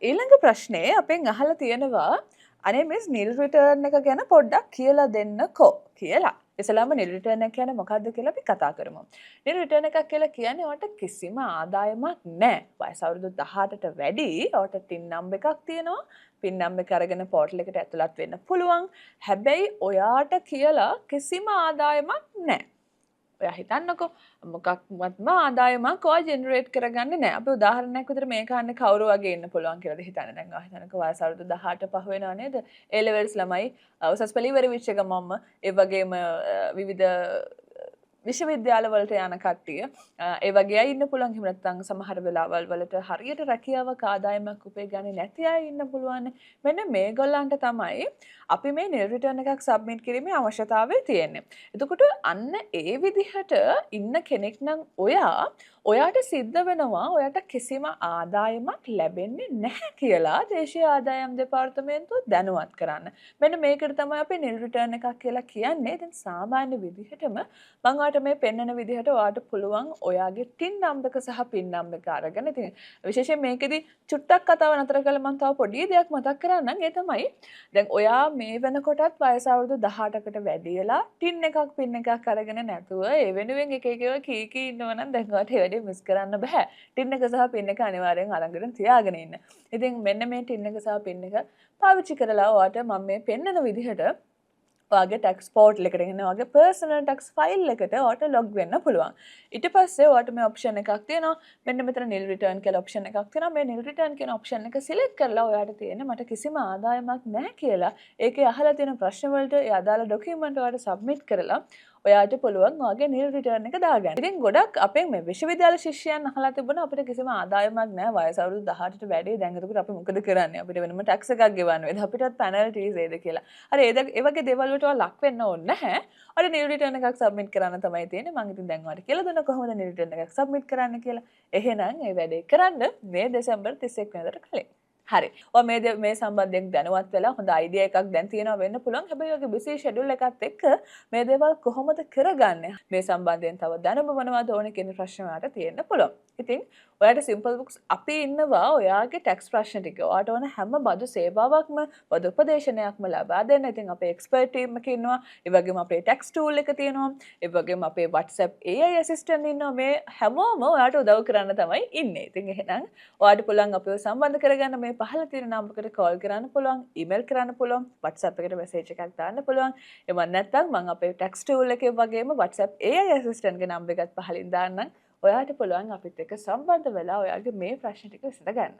ඊළඟ ප්‍රශ්නේ අපෙන් අහලා තියෙනවා අනේ මිස් නිල් රිටර්න් එක ගැන පොඩ්ඩක් කියලා දෙන්නකෝ කියලා. ඉතලාම නිල් රිටර්න් එක කියන්නේ මොකක්ද කියලා අපි කතා කරමු. නිල් රිටර්න් එකක් කියලා කියන්නේ ඔයාලට කිසිම ආදායමක් නැහැ. වයස අවුරුදු 18ට වැඩි ඔයාලට ටින් නම්බර් එකක් තියෙනවා. පින් නම්බර් එක අරගෙන පෝර්ටල් එකට ඇතුළත් වෙන්න පුළුවන්. හැබැයි ඔයාට කියලා කිසිම ආදායමක් නැහැ. ඔයා හිතන්නකෝ මොකක්වත්ම ආදායමක් ඔයා ජෙනරේට් කරගන්නේ නැහැ. අපි උදාහරණයක් විදිහට මේක අහන්නේ කවුරු වගේ ඉන්න පුළුවන් කියලාද හිතන්නේ. දැන් ඔයා හිතන්නකෝ වයස අවුරුදු 18 පහ වෙනවා නේද? A levels ළමයි උසස් පෙළ ඉවර වෙච්ච ගමන්ම ඒ වගේම විවිධ විශ්වවිද්‍යාලවලට යන කට්ටිය ඒ වගේ අය ඉන්න පුළුවන්. එහෙම නැත්නම් සමහර වෙලාවල් වලට හරියට රැකියාවක ආදායමක් උපය ගන්නේ නැති අය ඉන්න පුළුවන්. මෙන්න මේගොල්ලන්ට තමයි අපි මේ නිල් රිටර්න් එකක් සබ්මිට් කිරීමේ අවශ්‍යතාවය තියෙන්නේ. එතකොට අන්න ඒ විදිහට ඉන්න කෙනෙක් නම් ඔයාට සිද්ධ වෙනවා ඔයාට කිසිම ආදායමක් ලැබෙන්නේ නැහැ කියලා දේශීය ආදායම් දෙපාර්තමේන්තුව දැනුවත් කරන්න. මෙන්න මේකට තමයි අපි නිල් රිටර්න් එකක් කියලා කියන්නේ. ඉතින් සාමාන්‍ය විදිහටම මම ඔයාලට මේ පෙන්වන විදිහට ඔයාලට පුළුවන් ඔයාගේ ටින් නම්බර් එක සහ පින් නම්බර් එක අරගෙන ඉතින් විශේෂයෙන් මේකෙදි චුට්ටක් කතාව නතර කරලා මම තව පොඩි දෙයක් මතක් කරන්නම්. ඒ තමයි දැන් ඔයා මේ වෙනකොටත් වයස අවුරුදු 18කට වැඩි වෙලා ටින් එකක් පින් එකක් අරගෙන නැතුව ඒ වෙනුවෙන් එක එක ඒවා කී ඉන්නව නම් දැන් ඔයාලට ඒ වැඩේ මිස් කරන්න බෑ. ටින් එක සහ පින් එක අනිවාර්යෙන් අරගෙන තියාගෙන ඉන්න. ඉතින් මෙන්න මේ ටින් එක සහ පින් එක පාවිච්චි කරලා ඔයාට මම මේ පෙන්වන විදිහට ඔයාගේ ටැක්ස් පෝර්ටල් එකට ගෙන ඔයාගේ පර්සනල් ටැක්ස් ෆයිල් එකට ඔයාට ලොග් වෙන්න පුළුවන්. ඊට පස්සේ ඔයාට මේ ඔප්ෂන් එකක් තියෙනවා. මෙන්න මෙතන නිල් රිටර්න් කියලා ඔප්ෂන් එකක් තියෙනවා. මේ නිල් රිටර්න් කියන ඔප්ෂන් එක සිලෙක්ට් කරලා ඔයාට තියෙන්නේ මට කිසිම ආදායමක් නැහැ කියලා. ඒකේ අහලා තියෙන ප්‍රශ්න වලට ඒ අදාළ ඩොකියුමන්ට් ඔයාට සබ්මිට් කරලා ඔයාට පුළුවන් ඔයාගේ නිල් රිටර්න් එක දාගන්න. ඉතින් ගොඩක් අපේ මේ විශ්වවිද්‍යාල ශිෂ්‍යයන් අහලා තිබුණා අපිට කිසිම ආදායමක් නැහැ වයස අවුරුදු 18ට වැඩි. දැන් එතකොට අපි මොකද කරන්නේ? අපිට වෙනම ටැක්ස් එකක් ගෙවන්න වෙද? අපිටත් පැනල්ටිස් එයිද කියලා. හරි ඒ වගේ දේවල් වලට ඔයා ලක් වෙන්න ඕනේ නැහැ. ඔයාලා නිල් රිටර්න් එකක් සබ්මිට් කරන්න තමයි තියෙන්නේ. මම ඉතින් දැන් ඔයාලට කියලා දුන්නා කොහොමද නිල් රිටර්න් එකක් සබ්මිට් කරන්න කියලා. එහෙනම් මේ වැඩේ කරන්න මේ දෙසැම්බර් 31 වෙනිදාට කලින්. හරි. ඔයා මේ සම්බන්ධයෙන් දැනුවත් වෙලා හොඳ අයිඩියා එකක් දැන් තියෙනවා වෙන්න පුළුවන්. හැබැයි ඔයගේ බිසි ෂෙඩියුල් එකත් එක්ක මේ දේවල් කොහොමද කරගන්නේ? මේ සම්බන්ධයෙන් තව දැනුම මොනවද ඕනේ කියන ප්‍රශ්න ඔයාලට තියෙන්න පුළුවන්. ඉතින් ඔයාට සිම්පල් බුක්ස් අපි ඉන්නවා ඔයාගේ ටැක්ස් ප්‍රශ්න ටික. ඔයාට ඕන හැම බදු සේවාවක්ම බදු උපදේශනයක්ම ලබා දෙන්න. ඉතින් අපේ එක්ස්පර්ට් ටීම් එක ඉන්නවා. ඒ වගේම අපේ ටැක්ස් ටූල් එක තියෙනවා. ඒ වගේම අපේ WhatsApp AI assistant ඉන්නවා. මේ හැමෝම ඔයාට උදව් කරන්න තමයි ඉන්නේ. ඉතින් එහෙනම් ඔයාට පුළුවන් අපිව සම්බන්ධ කරගන්න මේ පහළ තියෙන නම්බරකට කෝල් කරන්න පුළුවන්, ඊමේල් කරන්න පුළුවන්, WhatsApp එකට මෙසේජ් එකක් දාන්න පුළුවන්. එහෙම නැත්නම් මම අපේ ටැක්ස් ටූල් එකේ වගේම WhatsApp AI assistant ගේ නම්බර එකත් පහලින් දාන්නම්. ඔයාට පුළුවන් අපිත් එක්ක සම්බන්ධ වෙලා ඔයාගේ මේ ප්‍රශ්න ටික විසඳ ගන්න.